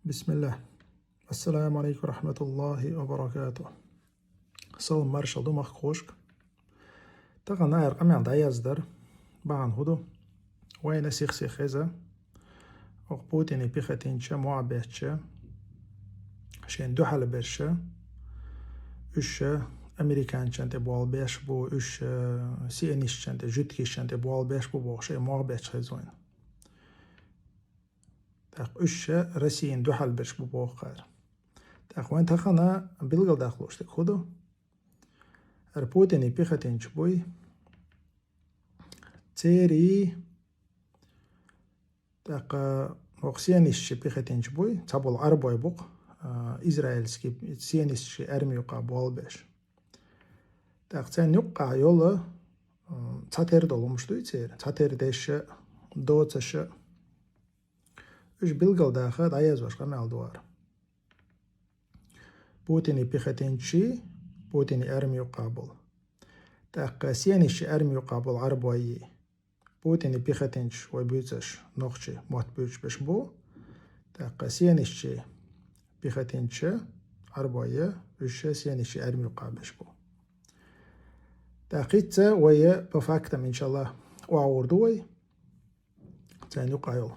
بسم الله. السلام عليكم ورحمة الله وبركاته. صوم مرشا دومخ خوشك. تغن ناير أمي عند عيازدر بعن هدو وين سيخ إذا وقبوتيني بيختينشا معبيتشا شين دو حال برشا إش أمريكان شانت بوال بيش بو إش سينيش شانت جوتكي شانت بوال بيش بو بوشي معبيتش خزوين تاق إش رسين دو حال برش بو بوخار تاق وين تخنا بلغل داخلوش تاق خدو ربوتيني بيختينش بوي تيري تاق وقسيانيش بيختينش بوي تابول عربوي بوق إسرائيلسكي سينيش أرمي يقع بوال بيش تاق تين يقع يولا تاتير دولو مشتوي تير تاتير ديش دوتش إش بلغل داخل عياز واش قمال دوار بوتيني بيختينشي بوتيني أرمي يقابل تاق سينيش أرمي يقابل عربوي بوتيني بيختينش ويبوتش نوخشي موت بوتش بش بو تاق سينيش بيختينش عربوي إش سينيش أرمي يقابلش بو تاقيتا ويا بفاكتم إن شاء الله وعوردوي تاني يقايل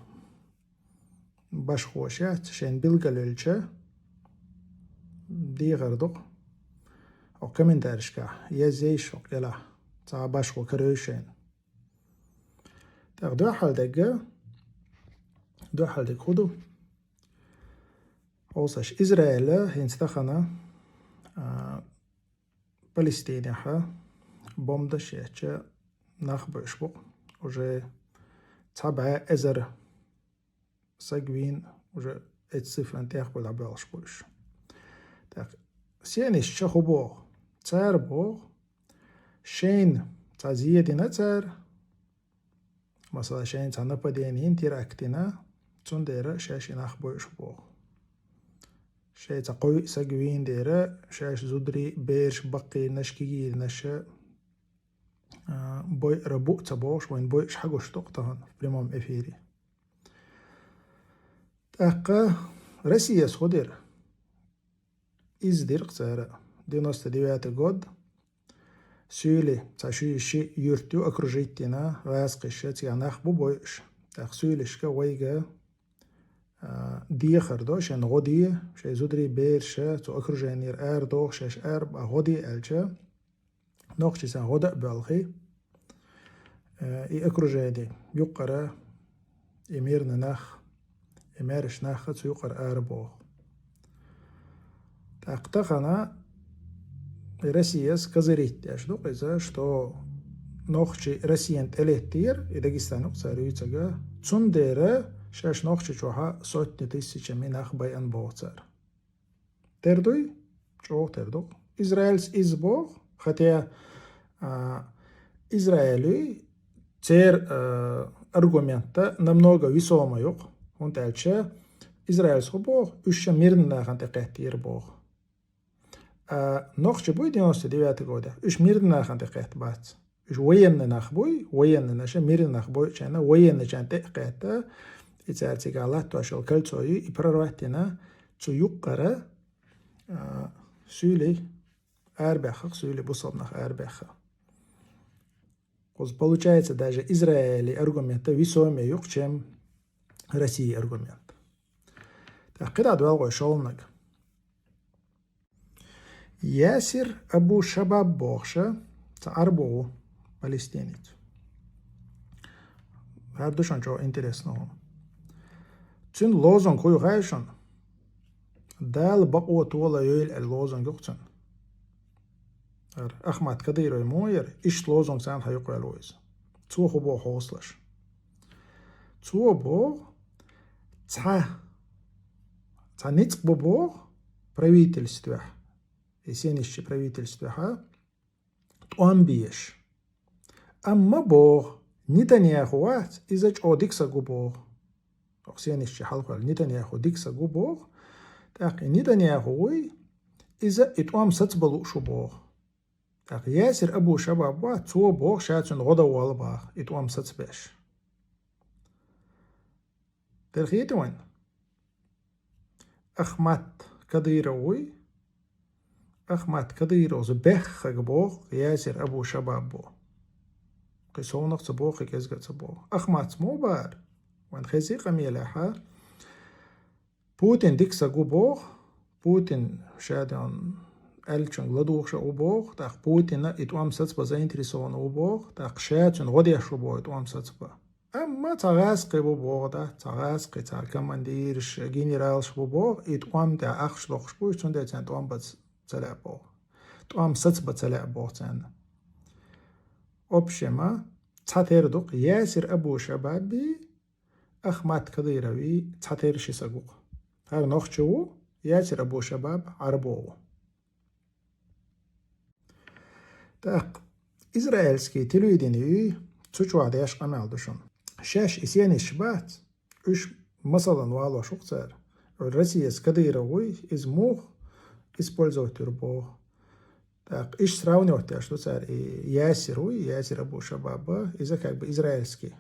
باش خوشات شين بلغللشا دي غردق أو كمين دارشكا يزيش وقلا تا باش وكروشين تاق دو حال دق خدو أوساش إسرائيل هنستخنا فلسطين بومدش يحكي نخبرش بق وجه تبع أزر سجوين وجه اتصف أنت يخبر عبالش بوش تاق سينيش شخو بوغ تار بوغ شين تزيد نتر مثلا شين تنبدين تير أكتنا تندير شاش نخبرش بوغ شاي تقوي سجوين ديرا شاش زدري بيرش بقي نشكي نشا بوي ربوق تبوش وين بوي شحقوش تقطهن بريموم افيري تاقا رسيس خدر إزدير قتارا دينوست ديوات قد سيولي تاشي شي يرتو أكرجيتنا غاسقشة تياناخ بوبويش تاق سيوليشكا ويغا دي خردوش ان غودي شي زودري بيرشا تو أكرجينير دوخ شاش غودي ألشا نوخشي سان غودا بالخي أكرجيني يقرا إمير نخ إميرش نخ تو يقر بوخ تاقتخنا رسيس كزريت أشدوق إذا شتو نوخشي رسيان تلتير إداقستانوق سارويتاقا تسنديرا شاش نوخشي چوها سوتني تيسيچا مناخ بايان بوغتار تردوي چوغ تردوق إسرائيلس إزبوغ хотя إسرائيلي تير аргумента намного весомо юк он тälчä Израильс бог үш мирнна хантекетир бог нохче буй 99 года үш мирнна хантекет бац үш военный нах буй военный наша мирнах буй чана военный чантекет ицартигала тошел кольцой и прорватина цу юккара сюли арбеха сюли бусобнах арбеха получается даже Израиль аргумента весомее юк, чем Россия аргумент. Так, когда двое шолнак. Ясир Абу Шабаб Бохша, це арбу палестинець. Гардушан чого інтересного. Цин лозунг хой гайшан. Дал бақуа туала йойл лозунг юқцин. أحمد كدير موير إيش لوزون سان هيقول لويز تو خبو حوصلش تو بو تا نيت بو правительство إسينيش правительство он бьешь أما بو نتنياهو إذا أوديكسا جوبو إسينيش حلقة نتنياهو ديكسا جوبو تاقي نتنياهو إذا إتوام ستبلو شبو ياسر أبو شباب تو بوغ شاتن غدا والباغ إتوام ستباش ترخيت وين أحمد كديروي أحمد كديروز بخ بوغ ياسر أبو شباب بو قصونق تبوغ كيزغ تبوغ أحمد موبار وان خزي قميلها بوتين ديكسا بوغ بوتين شادان ألچن لدوغ بوغ تاق بوتين إتوام ستبا زاينتريسون بوغ تاق شاتن غديش بوغ إتوام ستبا أما تغاسقي بوغ دا تغاسقي تا كمانديرش جنرالش بوغ إتوام تا أخش لوغش بوغ چون دا تان توام بز تلع بوغ توام ستبا تلع بوغ تان أبشما تاتيردوق ياسر أبو شبابي أحمد كديروي تاتير شيساقوق هاي نوخشو ياسر أبو شباب عربو تاق إسرائيلسكي تلويديني تشوشو عدي أشقا معلدوشون شاش إسياني شبات إش مثلا والو شوكتار الرسيس كديروي إزموخ использовать рбо так иш сравнивать что царь Ясир Абу Шабаба из как бы израильский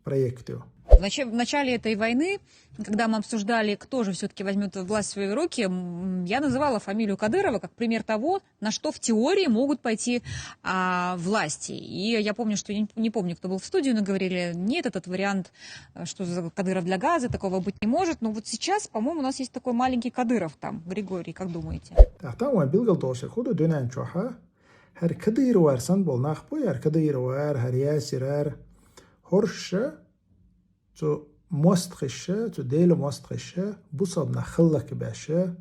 проект. В начале этой войны, когда мы обсуждали, кто же все-таки возьмет власть в свои руки, я называла фамилию Кадырова как пример того, на что в теории могут пойти власти. И я помню, что не помню, кто был в студии, но говорили, нет, этот вариант, что за Кадыров для газа, такого быть не может. Но вот сейчас, по-моему, у нас есть такой маленький Кадыров там. Григорий, как думаете? Там он билгал тоже, худу дюнан чоха, хар Кадыровар сан бол нахпой, хар Кадыровар, хар Ясирар, хорша, تو ماست خشه تو دیل ماست خشه بوساب نخلك باشه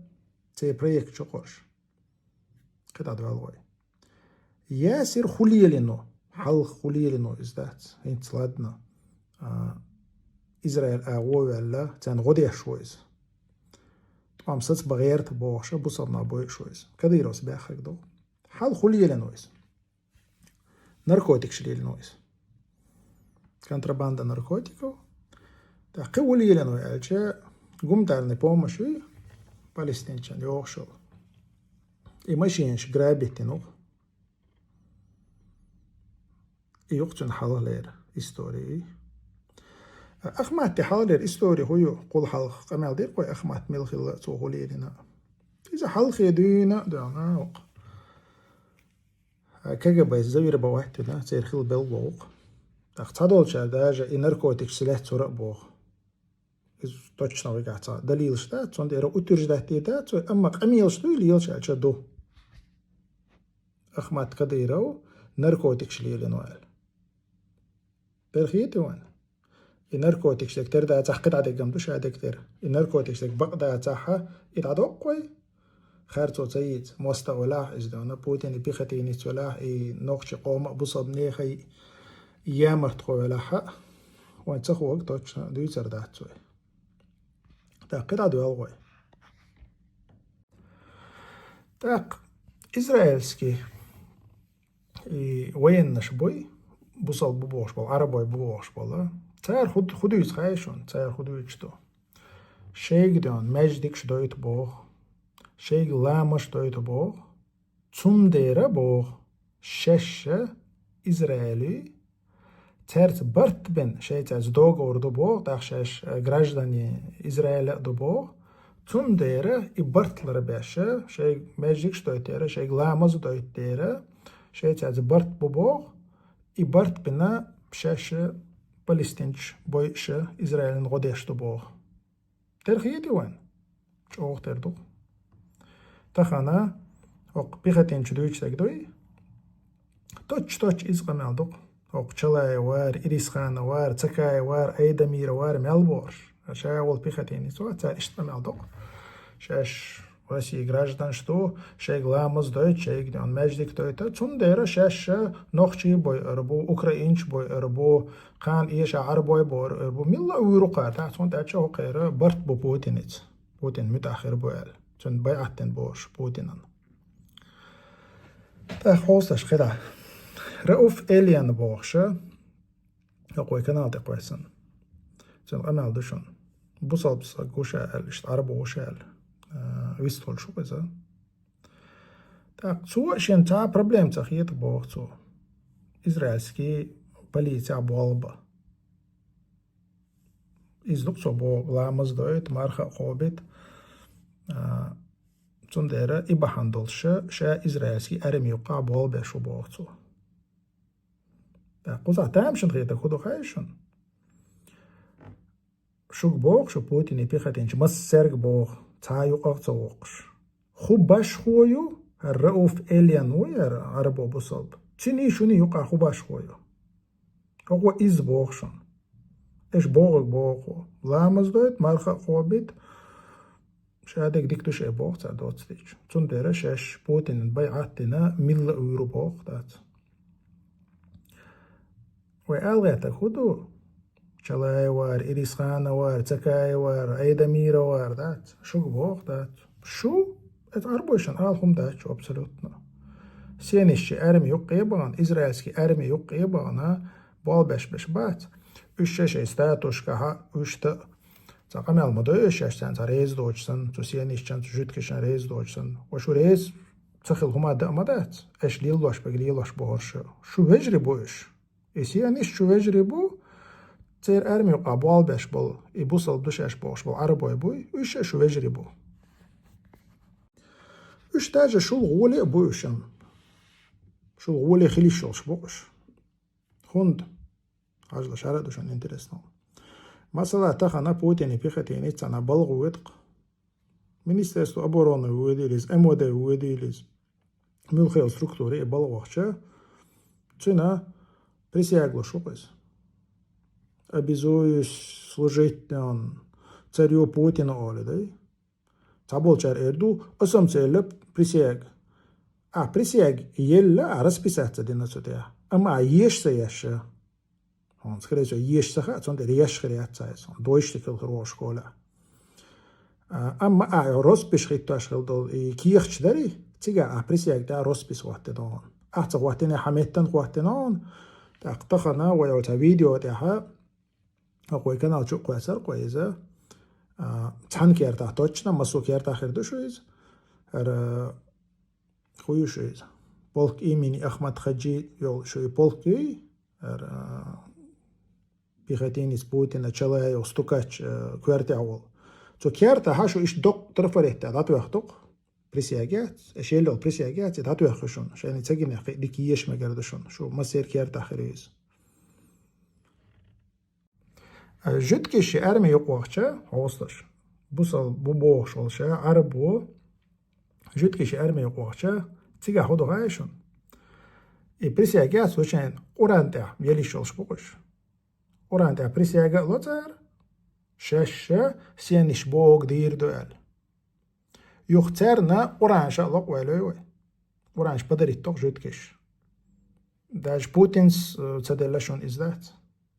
تي بريك چقرش كده دوالوي ياسر خليلينو حل خليلينو ازدات انت لادنا إسرائيل أغوي ولا تان غدي شويز طعم ست بغيرت بوخشه بوساب نابوي شويز كده يروس باخك دو حل خليلينويز ناركوتيك شليلينويز контрабанда наркотиков. Так, улилену ялче гумтарный помощи палестинчан йохшол. И машинш грабитину. И йохчен халалер истории. أخمات حالر истории هو قول حلق قمال دير قوي أخمات ملخل توغولي لنا إذا حلق يدينا دعنا وق كجبا الزوير بواحدنا تيرخل بالبوق تقتضل شاداجة إنركوتك سلاح ترق بوق إذا точно وقعتا دليل شتات تون ديرا أترجدات تيتات أما قميل شتو ليل شادو أخمات كديرو نركوتك شليلنوال ترخيتي وان الناركوتكس دكتور ده تحقد على جنبه شهادة كتير الناركوتكس دك بقى تاعها يتعدق قوي خارطو تيد موستا ولا إزدانا بوتين بيختيني تولاه نقش قوم بصب نيخي يامرت قوي لها وان تخو وقت توش دوي تردات توي تاقد عدو الغوي تاق إسرائيلسكي وين نشبوي بصل ببوش بال عربوي ببوش بالا تاير خدويت خايشون تاير خدويت شتو شيك دون مجدك شدويت بوغ شيك لامش دويت بوغ تم ديرا بوغ ششة إسرائيلي ترت برت بن شيء تاز دوغ وردو بوغ تاخشش граждане Израиля دو بوغ تم ديرا إبرت لرباشة شيك مجدك شدويت ديرا شيك لامز دويت ديرا شيء تاز برت بوغ إبرت بنا شاشة Палестинч бойше Израилен годешто бог. Терхиети ван. Чоох тердук. Тахана оқ пихатинч дуйчтак дуй. Точ изғамелдук. Оқ чалай вар, ирисхана вар, цакай вар, айдамир вар, мелборш. Шаявол пихатини суа, цар иштамелдук. Шаш России граждан, что шейк ламаз дойт, шейк он междик дойта, цундера шаша нохчи бой арбу, украинч бой арбу, кан иеш арбой бой арбу, милла уйрука, та цунд ача оqayra барт бу Путинец, Путин мутахир боял, цунд байаттен бош Путинан. Та хосташ خدا. رؤوف إليان بوخشة يقوي كنادي قويسن. цунд أمال دشون. بوصل قوشال اشت عربو قوشال. ويستول شو بزا так цу шента проблем цахит бог цу израильский полиция болба излук цу бог ламаз доит марха хобит تندرة إبحان دولشة شا إسرائيلسكي أرمي يقع بول بشو بوغتو قوزع تامشن غيتا خدو خايشن شوك بوغ شو بوتيني بيختينش مس سرق بوغ تا يقع توقش خو باش خويو الرؤوف إليانوي عربو بصلب تشيني شوني يقع خو باش خويو هو إز بوغشن إيش بوغ لامز دويت مالخا خوابيت شادك ديكتو شي بوغ تا دوت ستيج تندرة شاش بوتين بيعاتنا ميل اورو بوغ دات وألغيتا خدو شلاي وار إريس خانة وار تكاي وار أيدا ميرا وار دات شو بوغ دات شو أربوشن آلهم دات شو أبسلوتنا سينيشي أرمي يقيبان إسرائيلسكي أرمي يقيبان بال بش بات شي ستاتوش كها تا تقامل مدوش يشتن ريز دوجسن تو سينيشن تو جوتكشن ريز دوجسن وشو ريز تخيل هما دات اش ليلوش بقليلوش بهرش شو هجري بوش إسيانيش شو هجري بو تير أرمي قابوال باش بول يبوصل دوش اش بوش بول عربو يبوي وش شو هجري بو وش تاجه شو الغولي بوشن شو الغولي خلي شوش بوش خوند عجل شارع دوشن انترسنو مثلا تخنا بوتيني بيختيني تانا بلغو ويدق Министерство обороны выделились, МВД выделились, милхел структуре балвахча, цена присягло шупес. Обязуюсь служить царю Путину оли, да? Таболчар эрду, осам целеп присяг. Присяг елла расписаться динацутя. Ама ешься яша. Он скорее всего ешься ха, он решхряться, он дойштикл хро школа. أما رسبش خيط أشغل دول كيخش داري تيجا بريسياك دا رسبش وقتنان أحتى وقتنا حميتن وقتنان تقطخنا ويوتا فيديو تاها أقوي كنا شو قواسر قويزة تحن كيرتا توچنا مسو كيرتا خيردو شويز خويو شويز بولك إيميني أحمد خجي يول شوي بولكي بيختينيس بوتين أشلاي وستوكاش كويرتي أول تو كيرتا هاشو إيش دق ترفريت داتو يخدق بريسياجات أشيلو بريسياجات داتو يخشون عشان يتسجن يخي ديكيش ما قردشون شو مسير كيرتا خريز جد كيشي أرمي يقوخشا هوستش بوصل بوبوخش والشا عربو جد كيشي أرمي يقوخشا تيجا هودو هايشون بريسياجات وشان قران تا يلي شولش بوش قران تا بريسياجات لوتر شاشة سينش بوغ دير دوال يختارنا أورانشا لق والوي أورانش بدري توق جوتكش داش بوتينس تدلشون إزدات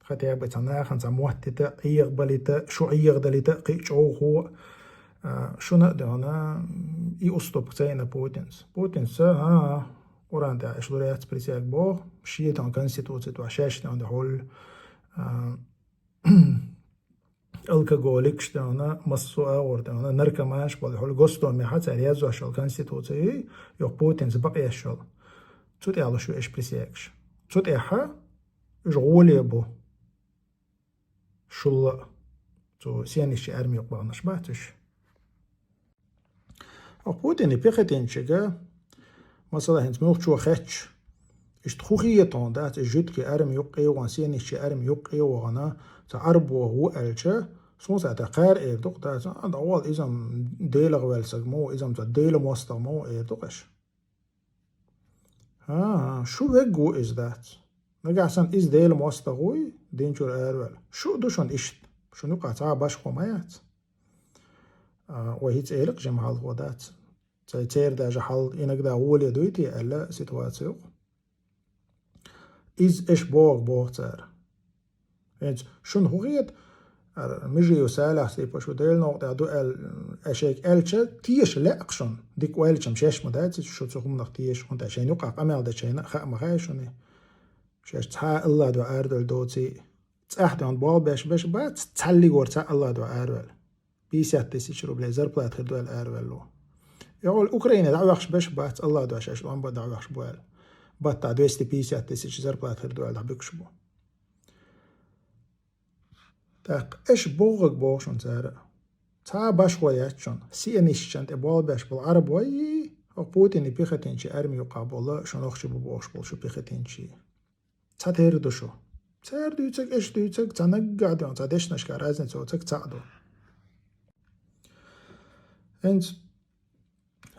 خطيا بتنا خنزا موتتا يقبلتا شو يقدلتا قيش هو شو نقدرنا يأسطب تاينا بوتينس أوران دا إشلوريات بريسياك بوغ شيطان كونستيتوتي وعشاش دا هول الكحوليك شتانا مسوء وردانا نركماش بالحول غوستو مي حتى ريازو شال كونستيتوتي يو بوتينز بقي شال تود على شو ايش بريسيكش تود ايها جولي بو شل تو سيانيش ارمي يقبانش باتش او بوتين بيختين شجا مثلا هنت موخ شو خاتش اش تخوخيه طون دات جوتكي ارمي يقي وان سيانيش ارمي يقي وانا تعربو هو ألشة سونسا تقار إيردوق دات عند أول إزم ديل غوالسك مو إزم تديل موستر مو إيردوقش شو وجو إز دات نرجع سن إز ديل موستر غوي دينجور أروال شو دوشون إشت شو نقع تعب باش قوميات وهيت إيرق جمعال هو دات تير دا جحال إنك دا أول يدويتي ألا سيتواتيو إز إش بوغ تار شون هوغيت مجي يسالح سيبا شو ديل نوقت دو أشيك ألشة تيش لا أقشن ديك وألشة مشاش مداتي شو تسوهم نق تيش كنت عشان يقع قمال دا شينا خاق مخايشوني شاش تحا الله دو أردل دوتي تأحد عن بال باش بات تحلي غور تا الله دو أردل بيسات تيسي شرو بليزر بلات خدو الأردل لو يقول أوكرانيا دعو يخش باش بات الله دو عشاش وان بات دعو يخش بوال بات تا دوستي بيسات تيسي شزر بلات خدو الأردل بو تاق إيش بوغك بوغشون تارا تا باش وياتشون سينيشنت ابوال باش بالعرب وي بوتين بيختينشي ارمي قابل شنوخش بوش بول شو بيختينشي تا تيردو شو تيردو يتك ايش دو يتك تنقعدون تا ديش نشكا رازن تو تك تعدو انت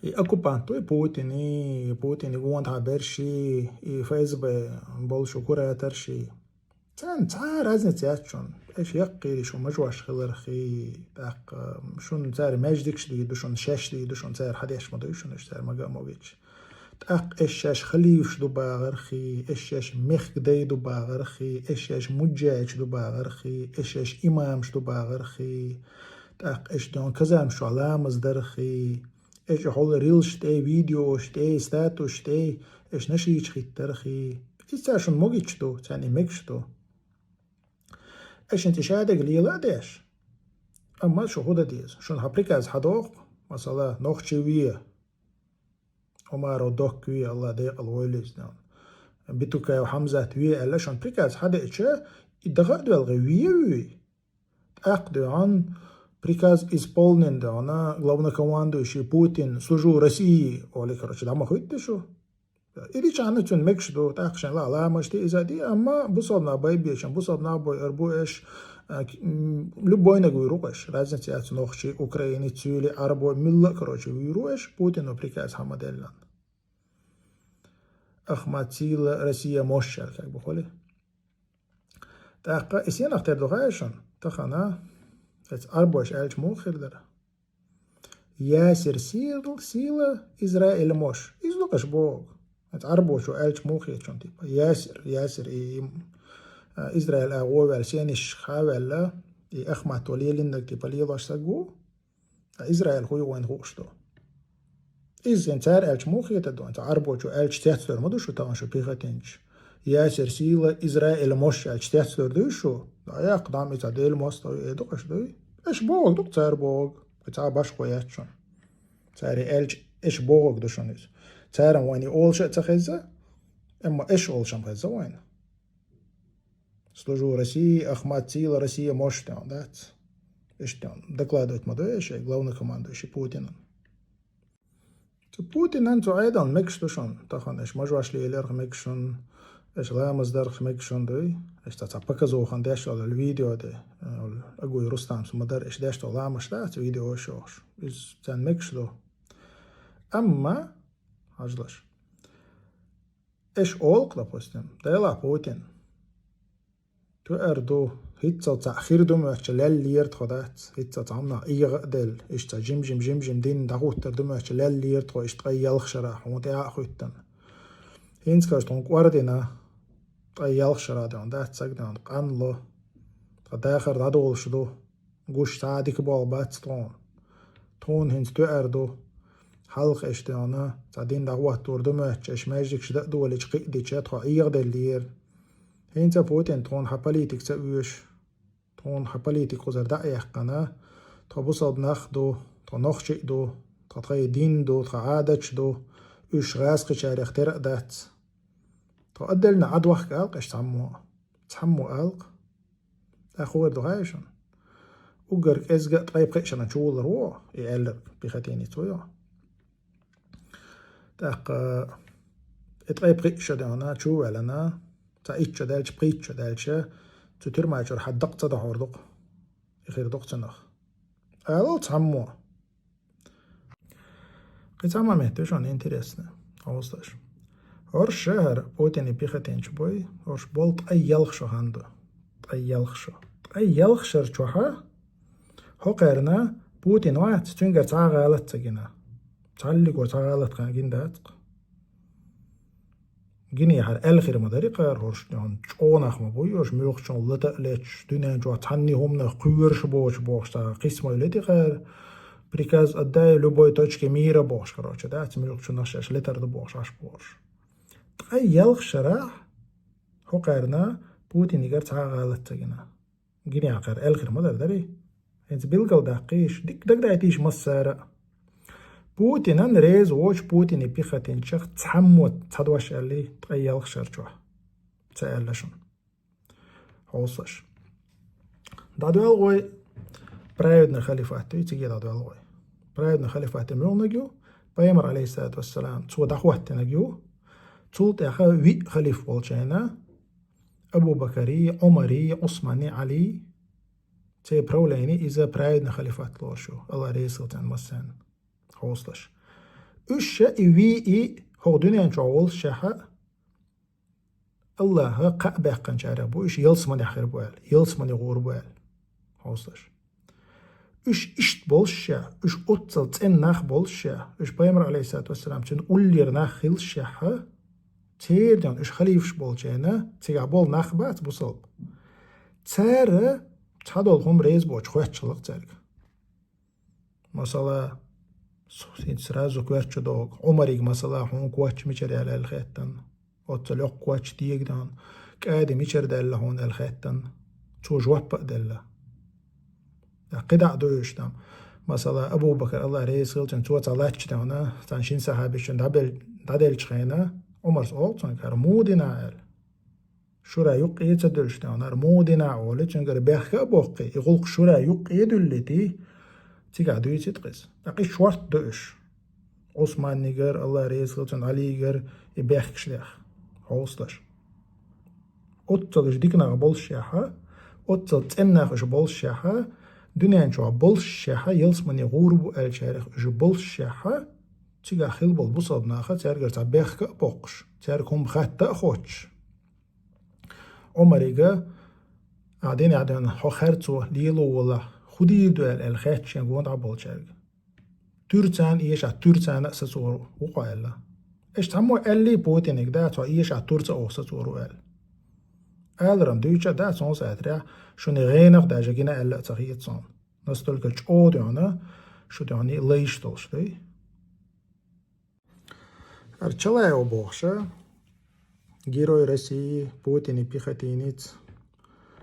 اكوبانتو بوتين يقوان تعبرشي يفايز بول شو كورا ترشي تا رازن تياتشون ايش يقي شو مجواش خلرخي داق شون تار ماجدكش دي شون شاش دي شون تار حداش ما دوشون ايش تار ما موجش داق ايش شاش خليوش دو باغرخي ايش شاش مخ دي دو باغرخي ايش شاش مجاج دو باغرخي ايش شاش امامش دو باغرخي داق ايش دون كذا مش علامز درخي ايش حول ريلش تي فيديو شتي ستاتو شتي ايش نشيش خيت ترخي ايش شون موجش دو تاني مكش دو ايش انت شادق ليلا ديش اما شو هدا ديز شون هابريكاز حدوق مثلا نوخشوية عمارو دوكوية الله ديق الويليز نان بيتوكا وحمزة توية الا شون بريكاز حدا اتشا يدغادو الغوية وي تأقدو عن بريكاز اسبولنين دانا главное командующий Путин служу России олي короче дама хуйте шо إذا كانت تون مكشدو تأخشن لا مش تي دي أما بصدنا باي بيشن بصدنا باي أربو إيش لبوينا ويروش لازم تيات نوخشي أوكراني تسولي عربو ملة كروشي ويروش بوتين وبريكاز حمدلان أخماتيل روسيا موشر كاك بخولي تأقا إسيان أختار دوغايشن تخانا أربوش ألش موخر در ياسر سيلة إسرائيل موش إزلوكش بوغ عربو شو ألش موخي شون تيبا ياسر إسرائيل أغوى ورسينيش خاولا أخمات وليل إنك تيبا ليلاش ساقو إسرائيل هو وين خوشتو إذا انتار ألش موخي تدو انت عربو شو ألش تحتر مدو شو طبعا شو بيغتينش ياسر سيلة إسرائيل موش ألش تحتر دو شو لا يقدام يتعديل موستو يدوكش دوي إيش بوغ دوك تار بوغ بتاع باش خويات شون تاري ألش إيش بوغ دو شون إز تارا واني أول شيء تخزة أما إيش أول شيء مخزة وين служу России Ахмат Сила Россия Моштян дат إيش докладывать мадо إيش главный командующий Путиным Путин أنتو أيضا مكشتو شون تخن إيش مجواش لي إليرخ مكشون إيش لامز درخ مكشون دوي إيش تتبكزو خان داش على الفيديو ده أقول رستم سمدر إيش داش تو لامش دات فيديو شوش إيش تان مكشلو أما هجلش إيش أولق допустим دايلا بوتين تو أردو هيتسا تأخير دوم وحشلال ليرت خدات هيتسا تعمنا إيغ دل إيش تا جم دين داغوت تردوم وحشلال ليرت خو إيش تغيالخ شراح ومتاع خويتن هينس كاشتون قواردنا تغيالخ شراح دون دات ساقدان قانلو تداخر دادول شدو قوش تاديك بالبات تون هينس تو أردو حلق اشتانا تعدين دعوات توردمه چش ماجدك شدق دولي چقيق دي چات خوا ايغ دل لير هين تا بوتين تون حباليتك تأويش تون حباليتك خوزر دعيح قنا تا بصد نخدو تا نخشق دو تا تغي دين دو تا عادتش دو اوش غاسق چار اخترق دات تا أدلنا عدوح كالق اش تحمو ألق أخوار دو هايشن وقرق ازقق طيب قيشنا شول رو يعلق بخاتيني تويا تاق اتغيب قيشة دانا شو علنا تا إيتشا دالش قيتشا دالشا تتر ما يشور حد دق تدحور دق يخير دق تنخ ألو تحمو قيتاما مهتشون انتريسنا أوستاش هورش شهر بوتيني بيختين شبوي هورش بولت أي يلخشو هندو أي يلخشر شوحا هو قيرنا بوتين واحد تنقر تعغالت تجينا تعلق وتعالت قاعدين داتق جيني حر الخير مدرقة هرش جان چونخ ما بويوش ميوخ چون لتقلتش دنيا جو تحني هم نقويرش بوش تا قسمه لدي غير بريكاز أداي لبوي توچ كميرة بوش كراچه دات ميوخ چون نشش لتر دو بوش عش بوش تغيلخ شراح هو قيرنا بوتين يقر تعالت تجينا جيني عقر الخير مدر داري انت بيلقو داقيش دك دايتيش مسارة بوتين أن ريز ووش بوتين يبيختين شخ تحموت تدوش اللي تغيالخ شرچوه تسألشون حوصش دادو الغوي праведный халифат يتيجي هذا الوي праведный халифат ملونجيو بيامر عليه الصلاة والسلام تو دعوت نجيو تو تأخذ وي خليف والشينا أبو بكري عمري عثماني علي تي بروليني إذا برايدنا خليفات لوشو الله ريسل تان مسان خوستش وشا وي إي هو دنيا نشوول شحا الله قابع قنشارة بو إش يلسمني خير بوال يلسمني غور بوال خوستش إش إشت بولشا إش أتصل تين ناخ بولشا إش بيامر عليه الصلاة والسلام تن أولير ناخ خيل شحا تير دان إش خليفش بولشينا تيغا بول ناخ بات بوصل تارة تحدول هم ريز بوش خوات شلق تارك مثلا سرازو كواتش دوغ عمريق مثلا هم كواتش ميشري على الخيطان أتصلق كواتش ديك دان كادي ميشر دالا هون الخيطان تو جواب دالا قدع دوش دام مثلا أبو بكر الله ريز غلطن تو تلاتش دانا تنشين صحابيشن دادل چخينا عمر سؤال تنكر مودنا عال شورا يق يتدلش دانا مودنا عول تنكر بيخا بوقي يغلق شورا يق يدلتي تيجا دوي تتقس أقي شوارت دوش عثمان نيجر الله ريز غلطن علي جر يبيخش ليخ عوستش أتصلش ديكنا بولشيحة أتصل تنخش بولشيحة دنيا نشوا بولشيحة يلسمني غوربو الشارخ جو بولشيحة تيجا خيل بول بوصل ناخا تيرجر تبيخ بوقش تيركم خطأ خوش عمريجا قاعدين حخرتو ليلو ولا خدي دوال الخاتش ينقون عبول شارج تورتان إيش تورتان أساسورو وقايلا إيش تمو اللي بوتينك ده تو إيش تورتا أو أساسورو قال رم دويتشا ده صون ساتريا شو نغينق ده جاكينا ألا تغييت صون نستلقى جو ديانا شو دياني ليش تلشتي أرچلا يو بوخشا герой России Путин и пехотинец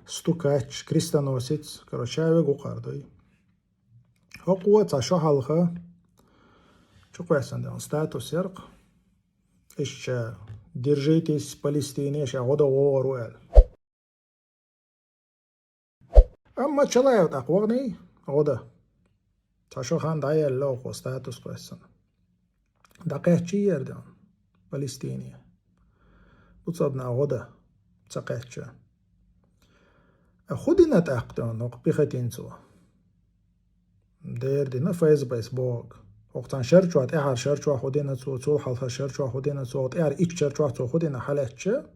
стукач крестоносец короче гукардой هو تعشو حلقة شو كويسان ده статус يرق إيش держитесь Палестине إيش عوضة ووروال أما تشلا يوت أقوغني عوضة تعشو خان دايا اللوغو статус كويسان دقيق چي يردان Палестине بتصابنا عوضة تقيتشا خودنا تأقدان نق بيختينسو دير دينا فايز بايس بوغ وقتان شرچوات احر شرچوا خودنا تو حلفا شرچوا خودنا تو احر ايش شرچوا تو خودنا حالتشا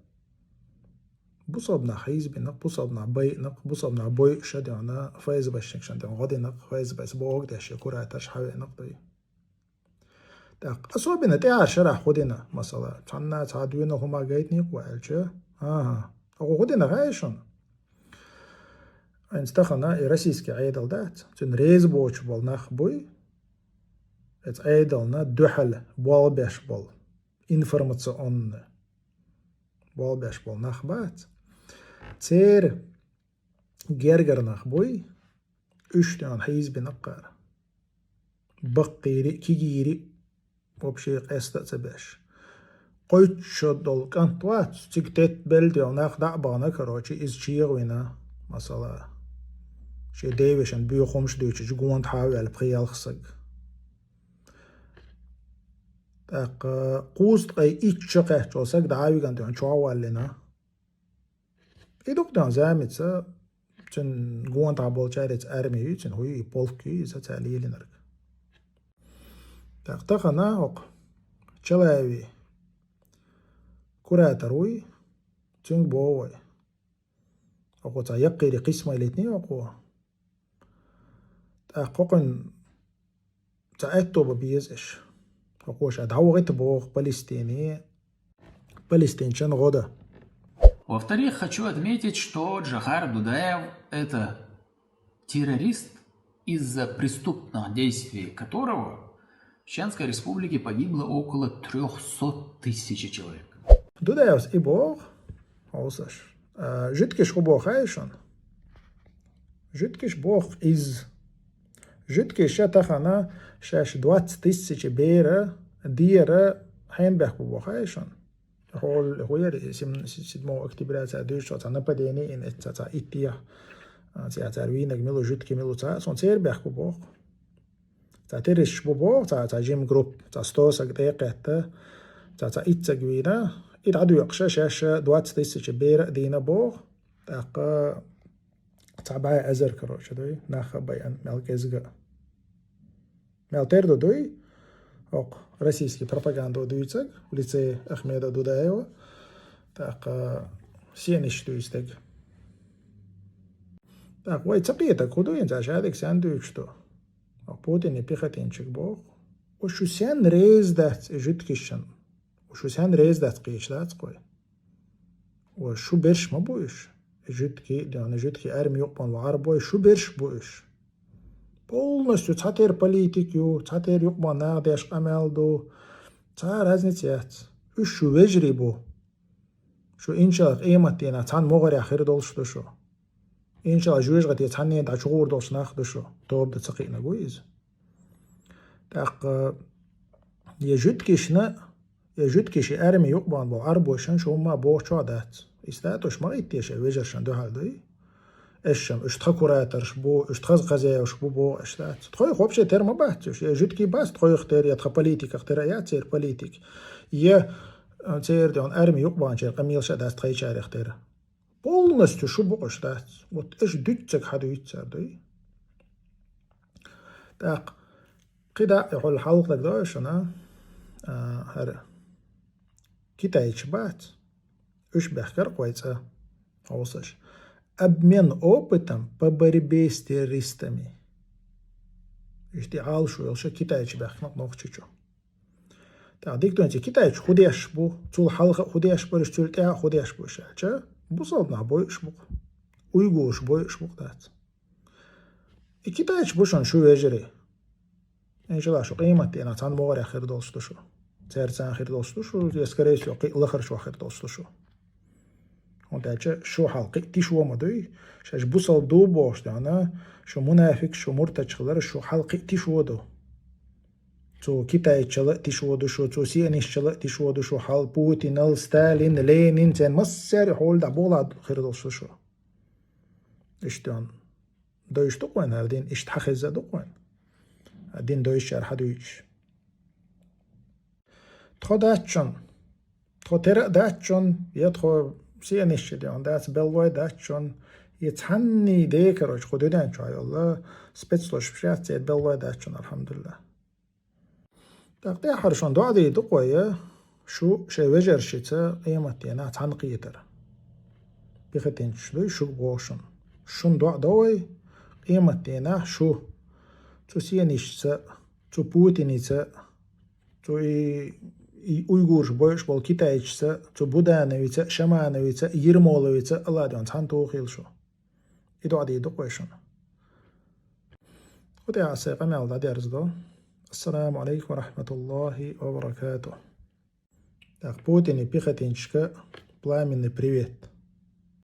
بصابنا خيز بنق بصابنا بي نق بصابنا بوي شدانا فايز بايس شكشان دان غدنا فايز بايس بوغ ده شكورا تشحوي نقدي أصوبنا تاع شرح خودنا مثلا تنا تعدونا هما جايتني قوالشة أو خودنا غايشون انستخنا روسيسكي عيدل دات تن ريز بوش بول نخبوي ات عيدلنا دوحل بول باش بول انفورماسيون بول باش بول نخبات تير جرجر نخبوي اشتان حيز بنقار بقيري كيجيري وبشي قيستا تباش قويت شدول كانت وات تكتت بلدي وناخ دعبانا كروشي إز شيغوينا مثلا شي ديوشن بيو خمش دوشي جوان تحاوي على بخيال خسق تاق قوست قي إيش شقه جوسك دعاوي كان ديون شواوال لنا إدوك دان زامتسا تن جوان تعبول جاريت أرمي تن هوي بولكي إذا تالي لنرك تاقتقنا هوق چلاوي كوراتروي تنگ بووي أقو تا يقيري قسمة لتني أقو تاقوقن تاقتو ببيزش أقوش أدعو غيت بوغ Палестинчан года. Во-вторых, хочу отметить, что Джохар Дудаев – это террорист, из-за преступных действий которого в Чеченской республике погибло около 300 тысяч человек. Дудаевс и бог, аусаш. Житкиш бог айшон. Житкиш бог из. Житкиш шатахана шаш 20 тысяч бера дира хайнбех бог айшон. هو يري 7 октября 2000 нападение in это ития تعرفينك ملو جد كملو صون سير بيحكوا بوق تعترش بوق جيم جروب ستوسك دقيقة إتسك وينا عدو يقشا شاشة دوات ستيسي بيرا دينا بوق تعباي أزر كروش دوي ناخا بيان مالكيزغا مالتير دوي оқ российский пропаганда дуйцаг в лице Ахмеда Дудаева так сениш дуйстаг так вай цапиета кудуин за шадик сандуй что Путин и пихатинчик бог ушу сен рездат житкишен ушу сен рездат қишлат қой ушу берш ма буиш житки да житки армия юпан варбой шу берш буиш полностью цатер политикю, цатер юкмана деш амелду, ца разницет. Ушу вежри бу. Шо иншаллах эйматтина цан могари ахир долшду шо. Иншаллах жуежгати цанне да чугур долшнахду шо. Тобда цақина гуиз. Так ежуткиши арми юкман бу арбошан шо ма бо чадат. Истатош ма иттеше вежершан дохалдуи. اشم اشتخكوراترش بو اشتخز غزاوش بو اشتات تخوي خوبش تر ما بحثش جدكي باس تخوي اختار يا تخ بوليتيك اختراعات سير بوليتيك يا سير دون ارمي يقبان شي قميل شداس تخي شاري اختار полностью شو بو اشتات вот ايش دتك حدو يتصدي так قدا يقول الحلقه داش انا هر كيتايش بات ايش بحكر كويسه اوصش обмен опытом по борьбе с террористами. Ишти алшу елша китайчи бахнак нохчучу. Так диктуанти китайч худеш бу, цул халха худеш бориш цултя худеш буша. Ча? Бусална бойш бу. Уйгуш бойш бу дат. И китайч бушан шу вежери. Иншалла шу қимат ена цан могар ахир долсту шу. Церцан ахир долсту шу, я скорее всего лахар шу ахир долсту шу. ونتاجه شو حلقي تي شو مدوي شاش بوصل دو بوش دانا شو منافق شو مرتج خلر شو حلقي تي شو دو تو كيتاي تشلا تي شو دو شو تو سينيش تشلا تي شو دو شو حال بوتين ستالين لينين تن مسر حول دا بولا خير دو شو اشتان دويش تو وين هردين اشتحخز دو وين هردين دويش شرح دويش تخو داتشون تخو ترى داتشون يدخو سينيش ديون داس بلوي داتشون يتحني ديكروش خدودان شاي الله سبيتسلوش بشات زيد بلوي داتشون الحمد لله تقطيع حرشون دو عدي دقوية شو شي وجر شيتا قيمتينا تنقيتر بيختين شلوي شو بوشن شون دو عدوي قيمتينا شو تو سينيش تا تو بوتيني تا تو Uygur boyuş bol Kitayçısı, tu Budanovice, Şamanovice, Yirmolovice, Allah diyorsun, sen tuğil şu. İdo adı do koyşun. O da yasa kanalda deriz do. Assalamu alaikum ve rahmetullahi ve berekatuh. Так, Путин и Пехотинчика, пламенный привет.